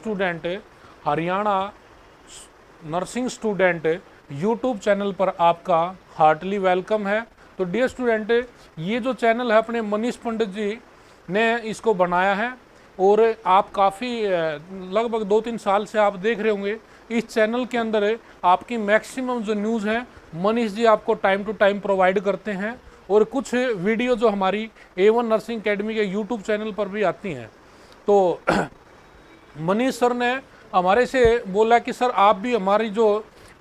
Student, Haryana nursing student YouTube channel पर आपका Hartley welcome है। तो डियर स्टूडेंट, ये जो चैनल है अपने मनीष पंडित जी ने इसको बनाया है और आप काफ़ी लगभग 2-3 साल से आप देख रहे होंगे। इस चैनल के अंदर आपकी मैक्सिमम जो न्यूज़ है मनीष जी आपको टाइम टू टाइम प्रोवाइड करते हैं और कुछ वीडियो जो हमारी A1 नर्सिंग एकेडमी के यूट्यूब चैनल पर भी आती हैं। तो मनीष सर ने हमारे से बोला कि सर आप भी हमारी जो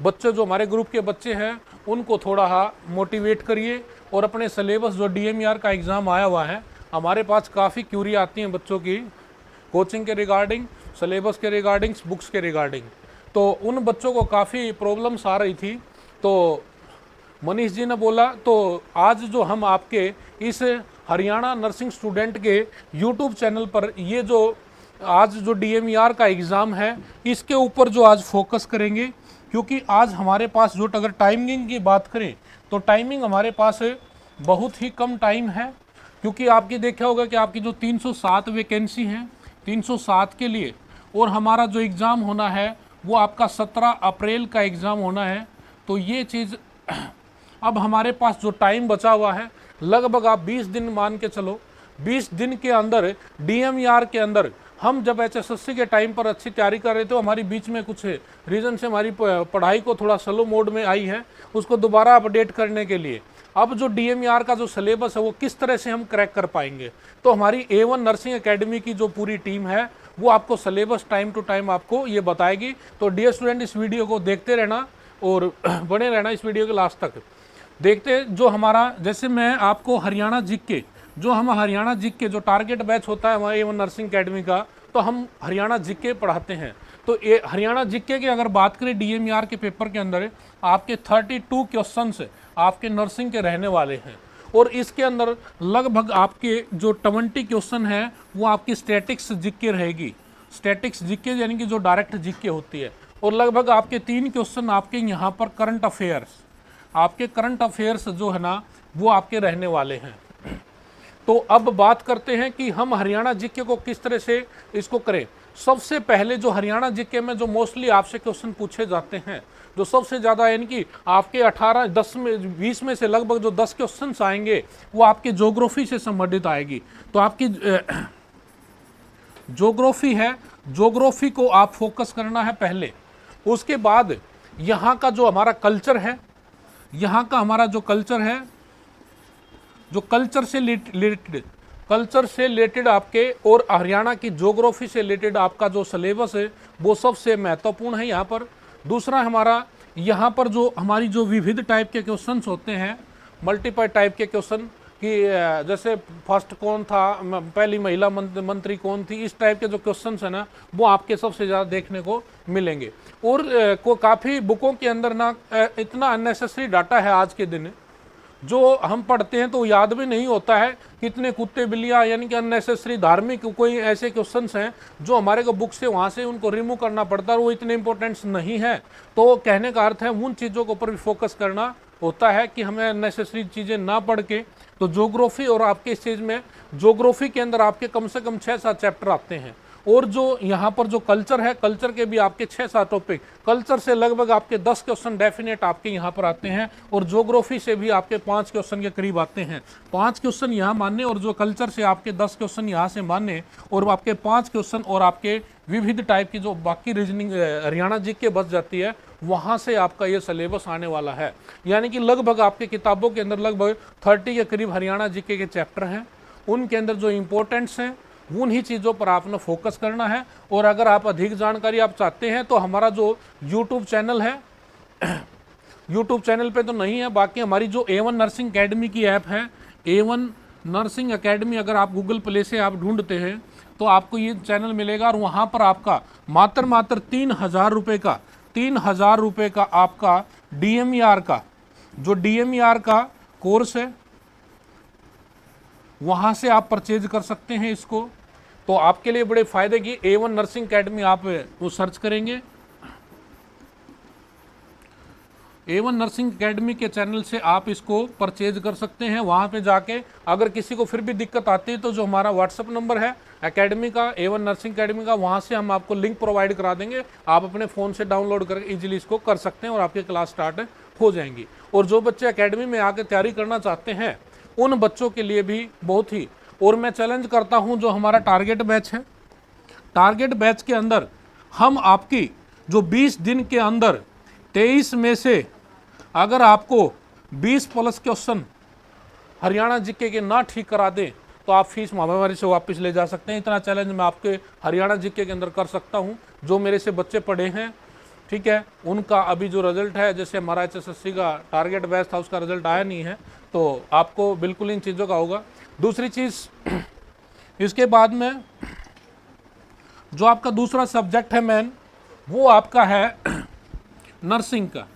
बच्चे जो हमारे ग्रुप के बच्चे हैं उनको थोड़ा मोटिवेट करिए और अपने सिलेबस जो DMER का एग्ज़ाम आया हुआ है, हमारे पास काफ़ी क्यूरी आती हैं बच्चों की कोचिंग के रिगार्डिंग, सिलेबस के रिगार्डिंग, बुक्स के रिगार्डिंग। तो उन बच्चों को काफ़ी प्रॉब्लम्स आ रही थी। तो मनीष जी ने बोला तो आज जो हम आपके इस हरियाणा नर्सिंग स्टूडेंट के यूट्यूब चैनल पर ये जो आज जो DMER का एग्ज़ाम है इसके ऊपर जो आज फोकस करेंगे, क्योंकि आज हमारे पास जो अगर टाइमिंग की बात करें तो टाइमिंग हमारे पास बहुत ही कम टाइम है, क्योंकि आपकी देखा होगा कि आपकी जो 307 वैकेंसी हैं 307 के लिए, और हमारा जो एग्ज़ाम होना है वो आपका 17 अप्रैल का एग्ज़ाम होना है। तो ये चीज़ अब हमारे पास जो टाइम बचा हुआ है लगभग आप 20 दिन मान के चलो, 20 दिन के अंदर DMER के अंदर हम जब HSSC के टाइम पर अच्छी तैयारी कर रहे थे, हमारी बीच में कुछ रीज़न से हमारी पढ़ाई को थोड़ा स्लो मोड में आई है, उसको दोबारा अपडेट करने के लिए अब जो DMER का जो सिलेबस है वो किस तरह से हम क्रैक कर पाएंगे। तो हमारी A1 नर्सिंग एकेडमी की जो पूरी टीम है वो आपको सिलेबस टाइम टू टाइम आपको ये बताएगी। तो डियर स्टूडेंट, इस वीडियो को देखते रहना और बने रहना इस वीडियो के लास्ट तक। देखते जो हमारा, जैसे मैं आपको हरियाणा जीके जो हम हरियाणा जीके जो टारगेट बैच होता है हमारे A1 नर्सिंग एकेडमी का, तो हम हरियाणा जीके पढ़ाते हैं। तो ये हरियाणा जीके की अगर बात करें DMER के पेपर के अंदर आपके 32 क्वेश्चंस आपके नर्सिंग के रहने वाले हैं, और इसके अंदर लगभग आपके जो 20 क्वेश्चन है वो आपकी स्टैटिक्स जीके रहेगी। स्टैटिक्स जीके यानी कि जो डायरेक्ट जीके होती है, और लगभग आपके 3 क्वेश्चन आपके यहाँ पर करंट अफेयर्स, आपके करंट अफेयर्स जो है ना वो आपके रहने वाले हैं। तो अब बात करते हैं कि हम हरियाणा जीके को किस तरह से इसको करें। सबसे पहले जो हरियाणा जीके में जो मोस्टली आपसे क्वेश्चन पूछे जाते हैं, जो सबसे ज़्यादा यानी कि आपके 20 में से लगभग जो 10 क्वेश्चन आएंगे वो आपके ज्योग्राफी से संबंधित आएगी। तो आपकी ज्योग्राफी है, ज्योग्राफी को आप फोकस करना है पहले। उसके बाद यहाँ का जो हमारा कल्चर है, यहाँ का हमारा जो कल्चर है, जो कल्चर से रिलेटेड आपके और हरियाणा की ज्योग्राफी से रिलेटेड आपका जो सिलेबस है वो सबसे महत्वपूर्ण है यहाँ पर। दूसरा हमारा यहाँ पर जो हमारी जो विविध टाइप के क्वेश्चंस होते हैं, मल्टीपल टाइप के क्वेश्चन कि जैसे फर्स्ट कौन था, पहली महिला मंत्री कौन थी, इस टाइप के जो क्वेश्चंस है ना वो आपके सबसे ज़्यादा देखने को मिलेंगे। और को काफ़ी बुकों के अंदर ना इतना अननेसेसरी डाटा है आज के दिन, जो हम पढ़ते हैं तो याद भी नहीं होता है कितने कुत्ते बिल्लियाँ, यानी कि अननेसेसरी धार्मिक कोई ऐसे क्वेश्चंस हैं जो हमारे को बुक से वहाँ से उनको रिमूव करना पड़ता है और वो इतने इंपॉर्टेंट्स नहीं है। तो कहने का अर्थ है उन चीज़ों के ऊपर भी फोकस करना होता है कि हमें अननेसेसरी चीज़ें ना पढ़ के। तो ज्योग्राफी और आपके इस चीज़ में ज्योग्राफी के अंदर आपके कम से कम 6-7 चैप्टर आते हैं, और जो यहाँ पर जो कल्चर है, कल्चर के भी आपके 6-7 टॉपिक, कल्चर से लगभग आपके 10 क्वेश्चन डेफिनेट आपके यहाँ पर आते हैं, और ज्योग्राफी से भी आपके 5 क्वेश्चन के करीब आते हैं। 5 क्वेश्चन यहाँ मानने और जो कल्चर से आपके 10 क्वेश्चन यहाँ से मानने, और आपके 5 क्वेश्चन और आपके विविध टाइप की जो बाकी रीजनिंग हरियाणा जीके बच जाती है, वहाँ से आपका ये सिलेबस आने वाला है। यानी कि लगभग आपके किताबों के अंदर लगभग 30 के करीब हरियाणा जीके के चैप्टर हैं, उनके अंदर जो इम्पोर्टेंट्स हैं उन्हीं चीज़ों पर आपने फोकस करना है। और अगर आप अधिक जानकारी आप चाहते हैं तो हमारा जो यूट्यूब चैनल है, यूट्यूब चैनल पे तो नहीं है, बाकी हमारी जो A1 नर्सिंग एकेडमी की ऐप है, A1 नर्सिंग एकेडमी, अगर आप गूगल प्ले से आप ढूंढते हैं तो आपको ये चैनल मिलेगा, और वहाँ पर आपका मात्र 3,000 रुपये का आपका DMER का जो DMER का कोर्स है वहाँ से आप परचेज कर सकते हैं इसको। तो आपके लिए बड़े फायदे की A1 नर्सिंग एकेडमी आप वो सर्च करेंगे A1 नर्सिंग एकेडमी के चैनल से आप इसको परचेज कर सकते हैं। वहाँ पे जाके अगर किसी को फिर भी दिक्कत आती है तो जो हमारा व्हाट्सअप नंबर है एकेडमी का, A1 नर्सिंग एकेडमी का, वहाँ से हम आपको लिंक प्रोवाइड करा देंगे। आप अपने फ़ोन से डाउनलोड करके इजीली इसको कर सकते हैं और आपकी क्लास स्टार्ट हो जाएंगी। और जो बच्चे एकेडमी में आके तैयारी करना चाहते हैं उन बच्चों के लिए भी बहुत ही, और मैं चैलेंज करता हूँ जो हमारा टारगेट बैच है, टारगेट बैच के अंदर हम आपकी जो 20 दिन के अंदर 23 में से अगर आपको 20 प्लस क्वेश्चन हरियाणा जीके के ना ठीक करा दें तो आप फीस महामारी से वापस ले जा सकते हैं। इतना चैलेंज मैं आपके हरियाणा जीके के अंदर कर सकता हूं। जो मेरे से बच्चे पढ़े हैं, ठीक है, उनका अभी जो रिजल्ट है, जैसे हमारा HSSC का टारगेट बैच था उसका रिजल्ट आया नहीं है, तो आपको बिल्कुल इन चीज़ों का होगा। दूसरी चीज़, इसके बाद में जो आपका दूसरा सब्जेक्ट है मैन, वो आपका है नर्सिंग का।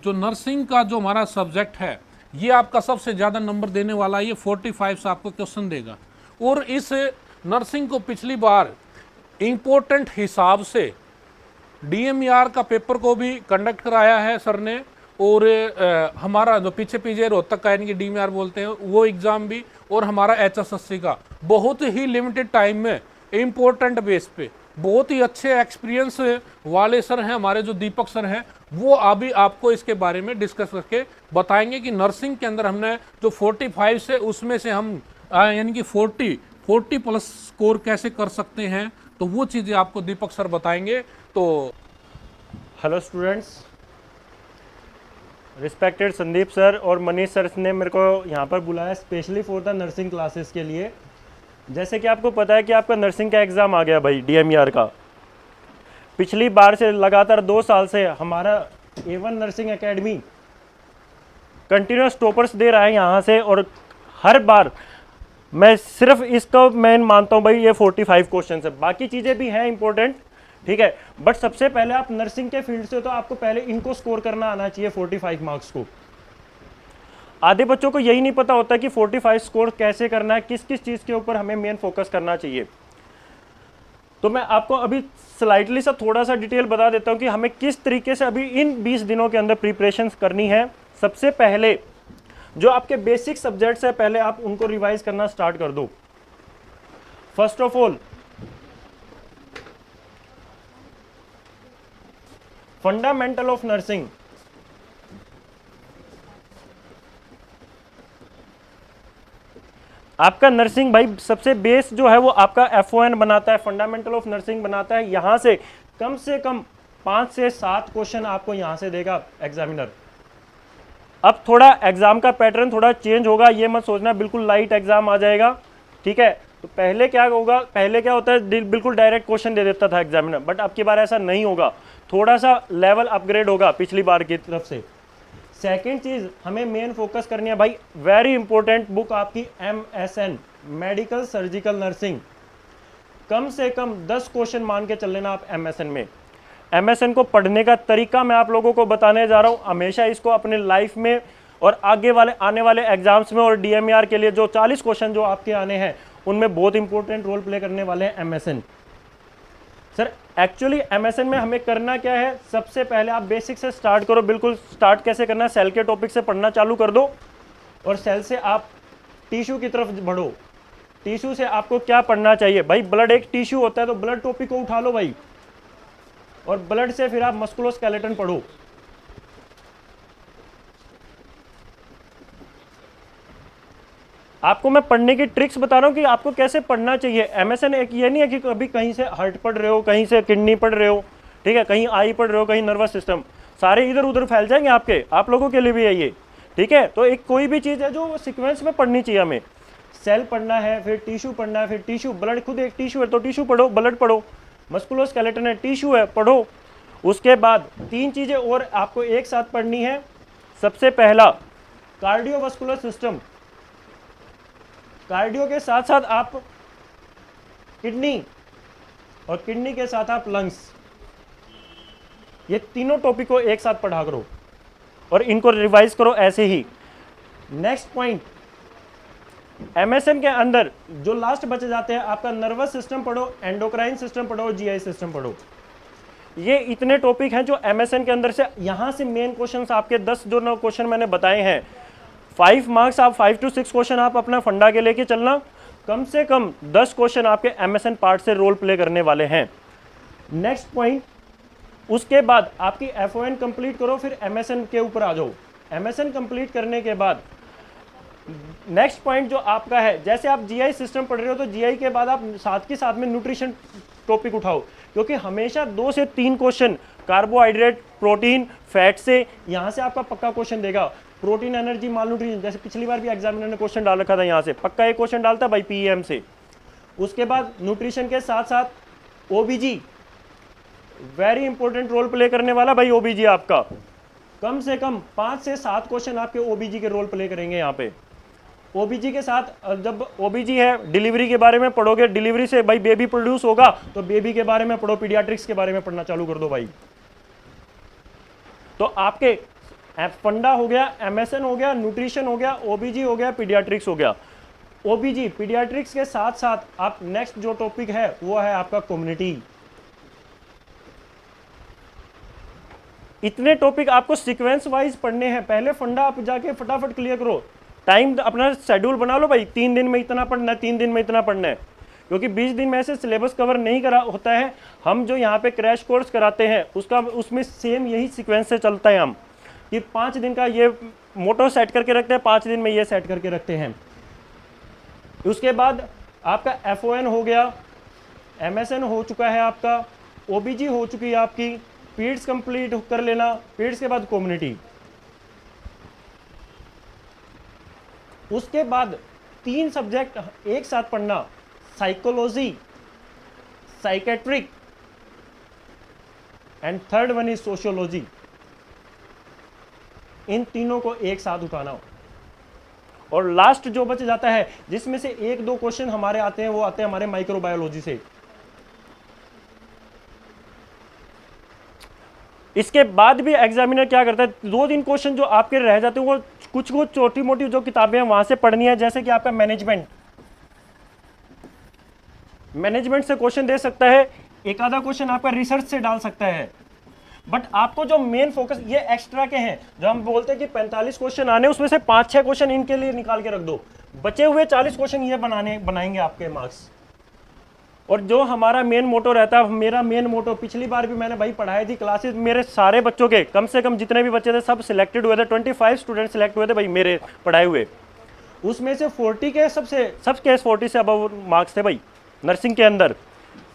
जो नर्सिंग का जो हमारा सब्जेक्ट है, ये आपका सबसे ज़्यादा नंबर देने वाला, ये 45 से आपको क्वेश्चन देगा। और इस नर्सिंग को पिछली बार इम्पोर्टेंट हिसाब से DMER का पेपर को भी कंडक्ट कराया है सर ने, और हमारा जो पीछे पीछे रोहतक का यानी कि DMER बोलते हैं वो एग्ज़ाम भी, और हमारा HSSC का बहुत ही लिमिटेड टाइम में इम्पोर्टेंट बेस पे बहुत ही अच्छे एक्सपीरियंस वाले सर हैं हमारे जो दीपक सर हैं, वो अभी आपको इसके बारे में डिस्कस करके बताएंगे कि नर्सिंग के अंदर हमने जो 45 से उसमें से हम यानी कि 40 प्लस स्कोर कैसे कर सकते हैं, तो वो चीज़ें आपको दीपक सर बताएंगे। तो hello students, respected Sandeep sir और मनीष सर ने मेरे को यहाँ पर बुलाया specially for the nursing classes के लिए। जैसे कि आपको पता है कि आपका नर्सिंग का एग्ज़ाम आ गया भाई, DMER का। पिछली बार से लगातार 2 साल से हमारा A1 nursing academy continuous toppers दे रहा है यहाँ से, और हर बार मैं सिर्फ इसका मेन मानता हूँ भाई ये 45 क्वेश्चन है, बाकी चीज़ें भी हैं इंपॉर्टेंट, ठीक है, बट सबसे पहले आप नर्सिंग के फील्ड से हो तो आपको पहले इनको स्कोर करना आना चाहिए 45 मार्क्स को। आधे बच्चों को यही नहीं पता होता कि 45 स्कोर कैसे करना है, किस किस चीज़ के ऊपर हमें मेन फोकस करना चाहिए। तो मैं आपको अभी स्लाइडली सा थोड़ा सा डिटेल बता देता हूं कि हमें किस तरीके से अभी इन 20 दिनों के अंदर प्रिपरेशन करनी है। सबसे पहले जो आपके बेसिक सब्जेक्ट्स है, पहले आप उनको रिवाइज करना स्टार्ट कर दो। First of all fundamental of nursing, आपका नर्सिंग भाई सबसे बेस जो है वो आपका FON बनाता है, फंडामेंटल ऑफ नर्सिंग बनाता है। यहां से कम 5 से 7 क्वेश्चन आपको यहां से देगा एग्जामिनर। अब थोड़ा एग्जाम का पैटर्न थोड़ा चेंज होगा, ये मत सोचना बिल्कुल लाइट एग्जाम आ जाएगा, ठीक है। तो पहले क्या होगा, पहले क्या होता है बिल्कुल डायरेक्ट क्वेश्चन दे देता था एग्जामिनर, बट अब की बार ऐसा नहीं होगा, थोड़ा सा लेवल अपग्रेड होगा पिछली बार की तरफ से। सेकेंड चीज हमें मेन फोकस करनी है भाई, वेरी इंपॉर्टेंट बुक आपकी MSN मेडिकल सर्जिकल नर्सिंग। कम से कम 10 क्वेश्चन मान के चल लेना आप MSN में। MSN को पढ़ने का तरीका मैं आप लोगों को बताने जा रहा हूं। हमेशा इसको अपने लाइफ में और आगे वाले आने वाले एग्जाम्स में और DMER के लिए जो 40 क्वेश्चन जो आपके आने हैं उनमें बहुत इंपॉर्टेंट रोल प्ले करने वाले हैं MSN। सर एक्चुअली MSN में हमें करना क्या है, सबसे पहले आप बेसिक से स्टार्ट करो। बिल्कुल स्टार्ट कैसे करना है, सेल के टॉपिक से पढ़ना चालू कर दो और सेल से आप टिश्यू की तरफ बढ़ो। टिश्यू से आपको क्या पढ़ना चाहिए भाई, ब्लड एक टिश्यू होता है तो ब्लड टॉपिक को उठा लो भाई, और ब्लड से फिर आप मस्कुलोस्केलेटन पढ़ो। आपको मैं पढ़ने की ट्रिक्स बता रहा हूं कि आपको कैसे पढ़ना चाहिए। MSN एक ये नहीं है कि कभी कहीं से हार्ट पढ़ रहे हो, कहीं से किडनी पढ़ रहे हो, ठीक है, कहीं आई पढ़ रहे हो, कहीं नर्वस सिस्टम, सारे इधर उधर फैल जाएंगे आपके, आप लोगों के लिए भी है ये, ठीक है। तो एक कोई भी चीज़ है जो सिक्वेंस में पढ़नी चाहिए हमें। सेल पढ़ना है, फिर टिश्यू पढ़ना है, फिर टिश्यू, ब्लड खुद एक टिश्यू है तो टिश्यू पढ़ो, ब्लड पढ़ो, मस्कुलोस्केलेटन है, टिश्यू है, पढ़ो। उसके बाद 3 चीज़ें और आपको एक साथ पढ़नी है। सबसे पहला कार्डियोवास्कुलर सिस्टम, कार्डियो के साथ साथ आप किडनी, और किडनी के साथ आप लंग्स, ये तीनों टॉपिक को एक साथ पढ़ा करो और इनको रिवाइज करो ऐसे ही। नेक्स्ट पॉइंट, MSN के अंदर जो लास्ट बचे जाते हैं आपका नर्वस सिस्टम पढ़ो, एंडोक्राइन सिस्टम पढ़ो, GI सिस्टम पढ़ो। ये इतने टॉपिक हैं जो एमएसएन के अंदर से, यहाँ से मेन क्वेश्चंस आपके 10 जो 9 क्वेश्चन मैंने बताए हैं, 5 मार्क्स आप 5 to 6 क्वेश्चन आप अपना फंडा के लेके चलना, कम से कम 10 क्वेश्चन आपके एमएसएन पार्ट से रोल प्ले करने वाले हैं। नेक्स्ट पॉइंट, उसके बाद आपकी एफओएन कंप्लीट करो, फिर एमएसएन के ऊपर आ जाओ। एमएसएन कंप्लीट करने के बाद नेक्स्ट पॉइंट जो आपका है, जैसे आप जीआई सिस्टम पढ़ रहे हो तो जीआई के बाद आप साथ के साथ में न्यूट्रिशन टॉपिक उठाओ, क्योंकि हमेशा 2 से 3 क्वेश्चन कार्बोहाइड्रेट, प्रोटीन, फैट से यहाँ से आपका पक्का क्वेश्चन देगा। प्रोटीन, एनर्जी, मालन्यूट्रिशन, जैसे पिछली बार भी एग्जामिनर ने क्वेश्चन डाल रखा था, यहाँ से पक्का एक क्वेश्चन डालता भाई पीएम से। उसके बाद न्यूट्रिशन के साथ साथ OBG, very important role play करने वाला भाई ओबीजी आपका, कम से कम 5 से 7 क्वेश्चन आपके ओबीजी के रोल प्ले करेंगे यहाँ पे। ओबीजी के साथ जब ओबीजी है, डिलीवरी के बारे में पढ़ोगे, डिलीवरी से भाई बेबी प्रोड्यूस होगा तो बेबी के बारे में पढ़ो, पीडियाट्रिक्स के बारे में पढ़ना चालू कर दो भाई। तो आपके फंडा हो गया, एमएसएन हो गया, न्यूट्रिशन हो गया, ओबीजी हो गया, पीडियाट्रिक्स हो गया। ओबीजी पीडियाट्रिक्स के साथ साथ आप नेक्स्ट जो टॉपिक है वो है आपका कम्युनिटी। इतने टॉपिक आपको सीक्वेंस वाइज पढ़ने हैं। पहले फंडा आप जाके फटाफट क्लियर करो, टाइम अपना शेड्यूल बना लो भाई, 3 दिन में इतना पढ़ना है, 3 दिन में इतना पढ़ना है, क्योंकि 20 दिन में ऐसे सिलेबस कवर नहीं करा होता है। हम जो यहाँ पे क्रैश कोर्स कराते हैं उसमें सेम यही सीक्वेंस से चलता है हम, कि 5 दिन का ये मोटो सेट करके रखते हैं, 5 दिन में ये सेट करके रखते हैं। उसके बाद आपका एफओएन हो गया, एमएसएन हो चुका है आपका, ओबीजी हो चुकी है आपकी, पीड्स कंप्लीट कर लेना, पीड्स के बाद कम्युनिटी। उसके बाद 3 सब्जेक्ट एक साथ पढ़ना, psychology, psychiatric and third one is sociology. इन तीनों को एक साथ उठाना। और लास्ट जो बच जाता है, जिसमें से 1-2 क्वेश्चन हमारे आते हैं, वो आते हैं हमारे माइक्रोबायोलॉजी से। इसके बाद भी एग्जामिनर क्या करता है, 2-3 क्वेश्चन जो आपके रह जाते हैं वो कुछ छोटी मोटी जो किताबें हैं वहां से पढ़नी है। जैसे कि आपका मैनेजमेंट से क्वेश्चन दे सकता है, एक आधा क्वेश्चन आपका रिसर्च से डाल सकता है। बट आपको जो मेन फोकस, ये एक्स्ट्रा के हैं जो हम बोलते हैं कि 45 क्वेश्चन आने, उसमें से 5-6 क्वेश्चन इनके लिए निकाल के रख दो, बचे हुए 40 क्वेश्चन ये बनाएंगे आपके मार्क्स। और जो हमारा मेन मोटो रहता है, मेरा मेन मोटो पिछली बार भी मैंने भाई पढ़ाई थी क्लासेस, मेरे सारे बच्चों के कम से कम जितने भी बच्चे थे सब सिलेक्टेड हुए थे, 25 स्टूडेंट सिलेक्ट हुए थे भाई मेरे पढ़ाए हुए। उसमें से 40 के सबके 40 से अबव मार्क्स थे भाई नर्सिंग के अंदर।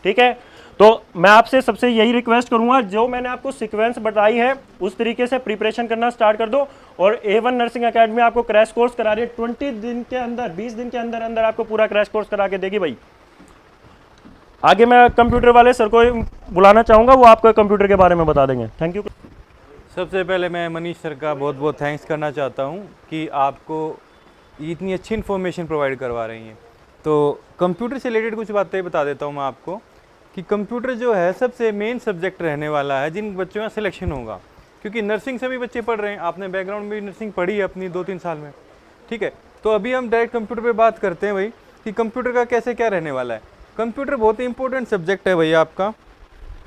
ठीक है, तो मैं आपसे सबसे यही रिक्वेस्ट करूंगा, जो मैंने आपको सीक्वेंस बताई है उस तरीके से प्रिपरेशन करना स्टार्ट कर दो। और A1 नर्सिंग एकेडमी आपको क्रैश कोर्स करा रही है 20 दिन के अंदर, 20 दिन के अंदर अंदर आपको पूरा क्रैश कोर्स करा के देगी भाई। आगे मैं कंप्यूटर वाले सर को बुलाना चाहूँगा, वो आपको कंप्यूटर के बारे में बता देंगे। Thank you. सबसे पहले मैं मनीष सर का बहुत बहुत थैंक्स करना चाहता हूँ कि आपको इतनी अच्छी इन्फॉर्मेशन प्रोवाइड करवा रही हैं। तो कंप्यूटर से रिलेटेड कुछ बातें बता देता हूँ मैं आपको कि कंप्यूटर जो है सबसे मेन सब्जेक्ट रहने वाला है जिन बच्चों का सिलेक्शन होगा, क्योंकि नर्सिंग से भी बच्चे पढ़ रहे हैं, आपने बैकग्राउंड में भी नर्सिंग पढ़ी है अपनी 2-3 साल में। ठीक है, तो अभी हम डायरेक्ट कंप्यूटर पे बात करते हैं भाई कि कंप्यूटर का कैसे क्या रहने वाला है। कंप्यूटर बहुत ही इंपॉर्टेंट सब्जेक्ट है भैया आपका,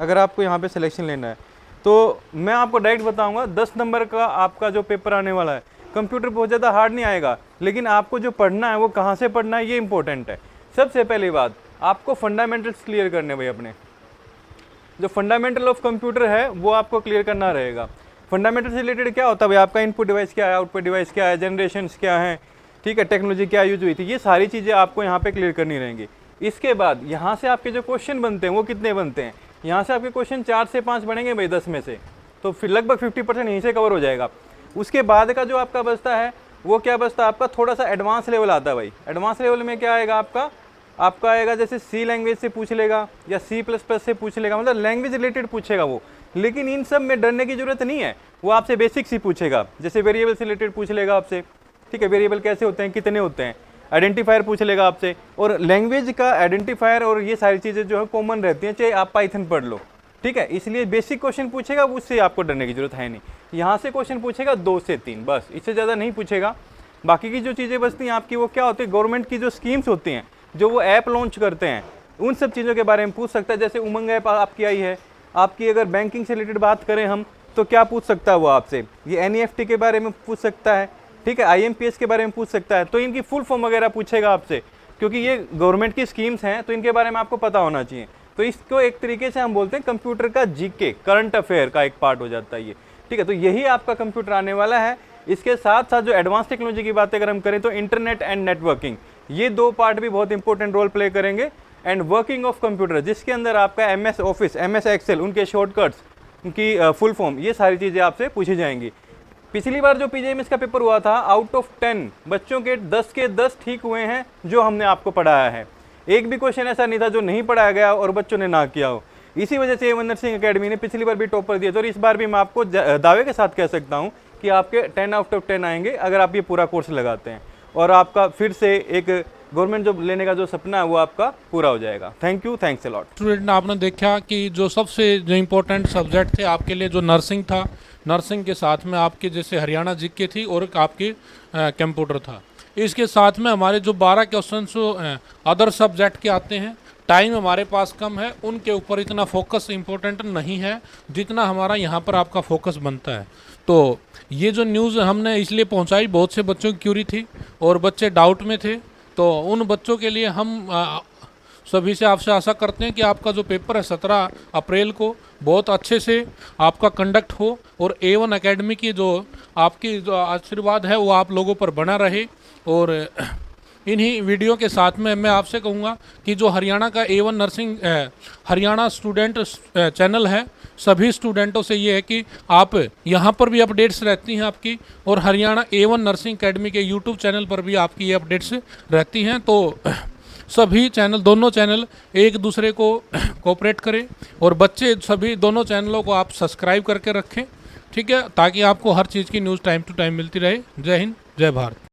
अगर आपको यहाँ पे सिलेक्शन लेना है। तो मैं आपको डायरेक्ट बताऊंगा 10 नंबर का आपका जो पेपर आने वाला है, कंप्यूटर बहुत ज़्यादा हार्ड नहीं आएगा, लेकिन आपको जो पढ़ना है वो कहाँ से पढ़ना है ये इंपॉर्टेंट है। सबसे पहली बात, आपको फंडामेंटल्स क्लियर करने भाई, अपने जो फंडामेंटल ऑफ कंप्यूटर है वो आपको क्लियर करना रहेगा। फंडामेंटल से रिलेटेड क्या होता है भाई, आपका इनपुट डिवाइस क्या है, आउटपुट डिवाइस क्या है, जनरेशन्स क्या है, ठीक है, टेक्नोलॉजी क्या यूज हुई थी, ये सारी चीज़ें आपको यहाँ पे क्लियर करनी रहेंगी। इसके बाद यहाँ से आपके जो क्वेश्चन बनते हैं वो कितने बनते हैं, यहाँ से आपके क्वेश्चन 4 से 5 बनेंगे भाई 10 में से, तो फिर लगभग 50% यहीं से कवर हो जाएगा। उसके बाद का जो आपका बचता है वो क्या बचता है, आपका थोड़ा सा एडवांस लेवल आता है भाई। एडवांस लेवल में क्या आएगा आपका आएगा जैसे सी लैंग्वेज से पूछ लेगा या C++ से पूछ लेगा, मतलब लैंग्वेज रिलेटेड पूछेगा वो। लेकिन इन सब में डरने की जरूरत नहीं है, वो आपसे बेसिक सी पूछेगा, जैसे वेरिएबल से रिलेटेड पूछ लेगा आपसे, ठीक है, वेरिएबल कैसे होते हैं, कितने होते हैं, आइडेंटिफायर पूछ लेगा आपसे। और लैंग्वेज का आइडेंटिफायर और ये सारी चीज़ें जो है कॉमन रहती हैं, चाहे आप पाइथन पढ़ लो, ठीक है, इसलिए बेसिक क्वेश्चन पूछेगा, उससे आपको डरने की जरूरत है नहीं। यहाँ से क्वेश्चन पूछेगा 2 से 3, बस, इससे ज़्यादा नहीं पूछेगा। बाकी की जो चीज़ें बचती हैं आपकी वो क्या होती है, गवर्नमेंट की जो स्कीम्स होती हैं, जो वो ऐप लॉन्च करते हैं, उन सब चीज़ों के बारे में पूछ सकता है। जैसे उमंग ऐप आपकी आई है, आपकी अगर बैंकिंग से रिलेटेड बात करें हम, तो क्या पूछ सकता है वो आपसे, ये NEFT के बारे में पूछ सकता है, ठीक है, IMPS के बारे में पूछ सकता है, तो इनकी फुल फॉर्म वगैरह पूछेगा आपसे, क्योंकि ये गवर्नमेंट की स्कीम्स हैं तो इनके बारे में आपको पता होना चाहिए। तो इसको एक तरीके से हम बोलते हैं कंप्यूटर का GK, करंट अफेयर का एक पार्ट हो जाता है ये, ठीक है। तो यही आपका कंप्यूटर आने वाला है। इसके साथ साथ जो एडवांस टेक्नोलॉजी की बात अगर हम करें तो इंटरनेट एंड नेटवर्किंग, ये दो पार्ट भी बहुत इंपॉर्टेंट रोल प्ले करेंगे। एंड वर्किंग ऑफ कंप्यूटर, जिसके अंदर आपका MS ऑफिस, MS एक्सेल, उनके शॉर्टकट्स, उनकी फुल फॉर्म, ये सारी चीज़ें आपसे पूछी जाएंगी। पिछली बार जो PGIMS का पेपर हुआ था, आउट ऑफ 10 बच्चों के 10 के 10 ठीक हुए हैं जो हमने आपको पढ़ाया है। एक भी क्वेश्चन ऐसा नहीं था जो नहीं पढ़ाया गया और बच्चों ने ना किया हो। इसी वजह से A1 नर्सिंग अकेडमी ने पिछली बार भी टॉपर दिए थे और इस बार भी मैं आपको दावे के साथ कह सकता हूँ कि आपके 10 आउट ऑफ 10 आएंगे अगर आप ये पूरा कोर्स लगाते हैं, और आपका फिर से एक गवर्नमेंट जॉब लेने का जो सपना है वो आपका पूरा हो जाएगा। Thank you, thanks a lot. Student, आपने देखा कि जो सबसे जो इम्पोर्टेंट सब्जेक्ट थे आपके लिए, जो नर्सिंग था, नर्सिंग के साथ में आपके जैसे हरियाणा GK थी और आपके कंप्यूटर था। इसके साथ में हमारे जो 12 क्वेश्चन अदर सब्जेक्ट के आते हैं, टाइम हमारे पास कम है, उनके ऊपर इतना फोकस इम्पोर्टेंट नहीं है जितना हमारा यहाँ पर आपका फोकस बनता है। तो ये जो न्यूज़ हमने इसलिए पहुँचाई, बहुत से बच्चों की क्यूरी थी और बच्चे डाउट में थे, तो उन बच्चों के लिए हम सभी से आपसे आशा करते हैं कि आपका जो पेपर है 17 अप्रैल को बहुत अच्छे से आपका कंडक्ट हो और A1 एकेडमी की जो आपकी जो आशीर्वाद है वो आप लोगों पर बना रहे। और इन्हीं वीडियो के साथ में मैं आपसे कहूँगा कि जो हरियाणा का A1 nursing Haryana student channel है, सभी स्टूडेंटों से ये है कि आप यहाँ पर भी अपडेट्स रहती हैं आपकी, और हरियाणा A1 नर्सिंग अकेडमी के यूट्यूब चैनल पर भी आपकी ये अपडेट्स रहती हैं। तो सभी चैनल, दोनों चैनल एक दूसरे को कोऑपरेट करें और बच्चे सभी दोनों चैनलों को आप सब्सक्राइब करके रखें, ठीक है, ताकि आपको हर चीज़ की न्यूज़ टाइम टू टाइम मिलती रहे। जय हिंद, जय भारत।